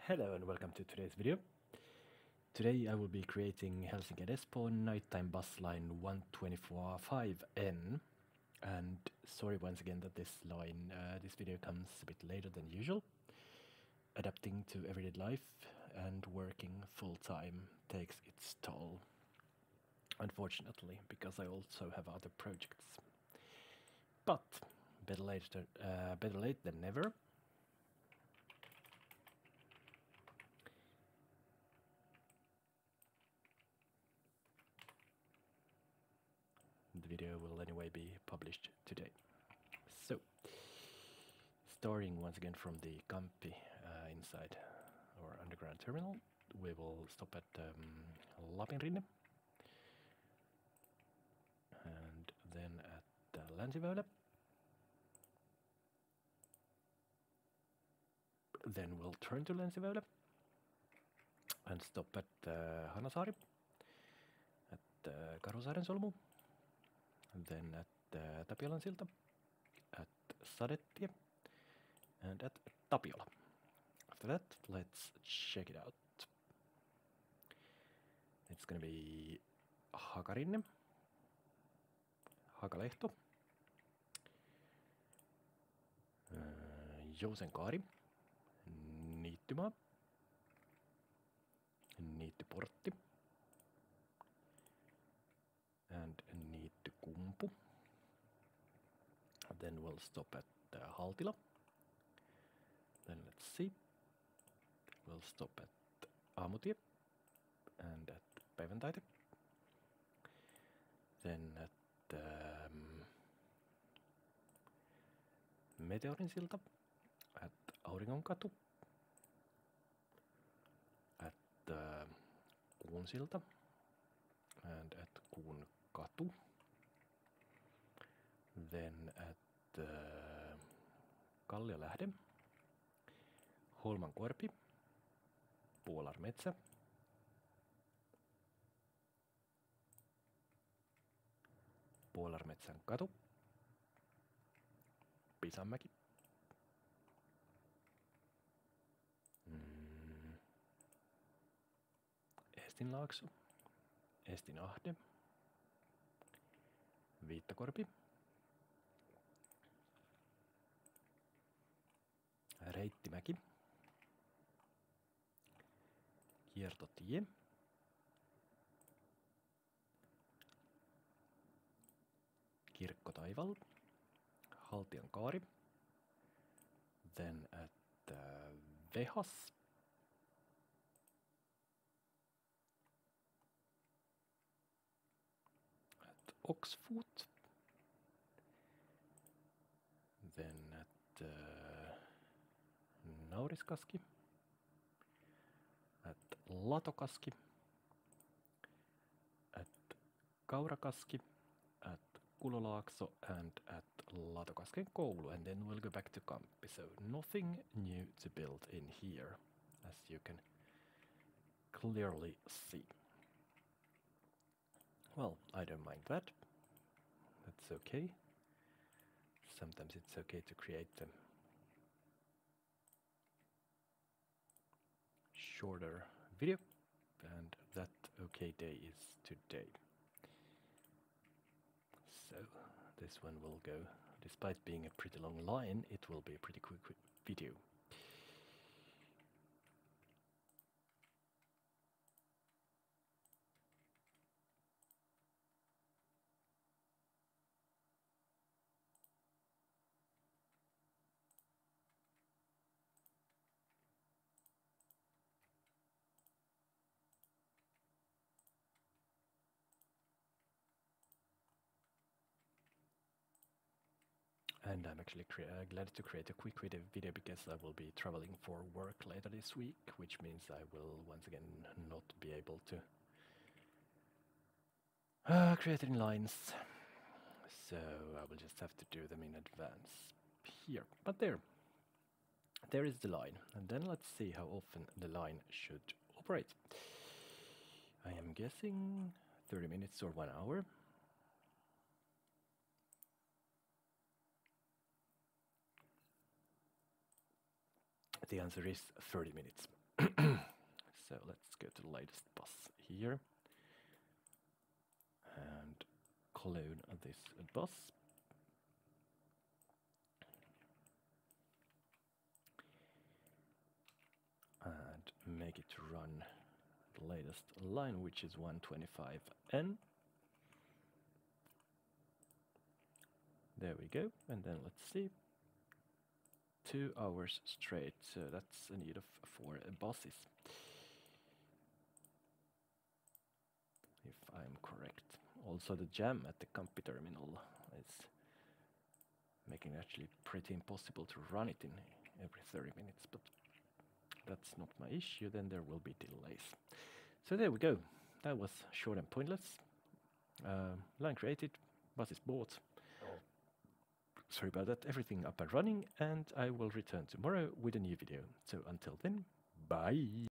Hello and welcome to today's video. Today I will be creating Helsinki and Espoo nighttime bus line 124-5N, and sorry once again that this video comes a bit later than usual. Adapting to everyday life and working full-time takes its toll, unfortunately, because I also have other projects. But better late than never. The video will anyway be published today. So, starting once again from the Kamppi inside our underground terminal, we will stop at Lapinrinne and then at Länsiväylä. Then we'll turn to Länsiväylä and stop at Hanasaari, at Karusaaren solmu, then at Tapiolan silta, at Sadettie, and at Tapiola. After that, let's check it out. It's gonna be Hakarinne, Hakalehto, Jousenkaari, Niittymaa, Niittyportti, and Niittykumpu. Then we'll stop at Haltila. Then let's see. We'll stop at Aamutie and at Päiväntaite. Then at Meteorin silta, at Auringonkatu, at Kuun silta, and at Kuun katu. Then at Kalliolähde, Holmankorpi, Puolarmetsä, Puolarmetsän katu, Pisanmäki, Estinlaakso, Estinahde, Viittakorpi, Reittimäki, Kiertotie, Kirkkotaival, Haltiankaari, then at Vehas, at Oxfoot, then at Nauriskaski, at Latokaski, at Kaurakaski, at Kulolaakso, and at Latokasken koulu, and then we'll go back to Kamppi. So nothing new to build in here, as you can clearly see. Well, I don't mind that. That's okay. Sometimes it's okay to create them shorter video, and that okay day is today. So this one will go, despite being a pretty long line, it will be a pretty quick video. And I'm actually glad to create a quick video because I will be traveling for work later this week, which means I will once again not be able to create any lines. So I will just have to do them in advance here. But there is the line. And then let's see how often the line should operate. I am guessing 30 minutes or 1 hour. The answer is 30 minutes. So let's go to the latest bus here and clone this bus. And make it run the latest line, which is 125N. There we go, and then let's see. 2 hours straight, so that's a need of 4 buses. If I'm correct. Also the jam at the Kamppi terminal is making it actually pretty impossible to run it in every 30 minutes, but that's not my issue, then there will be delays. So there we go, that was short and pointless. Line created, bus is bought. Sorry about that, everything up and running, and I will return tomorrow with a new video. So until then, bye!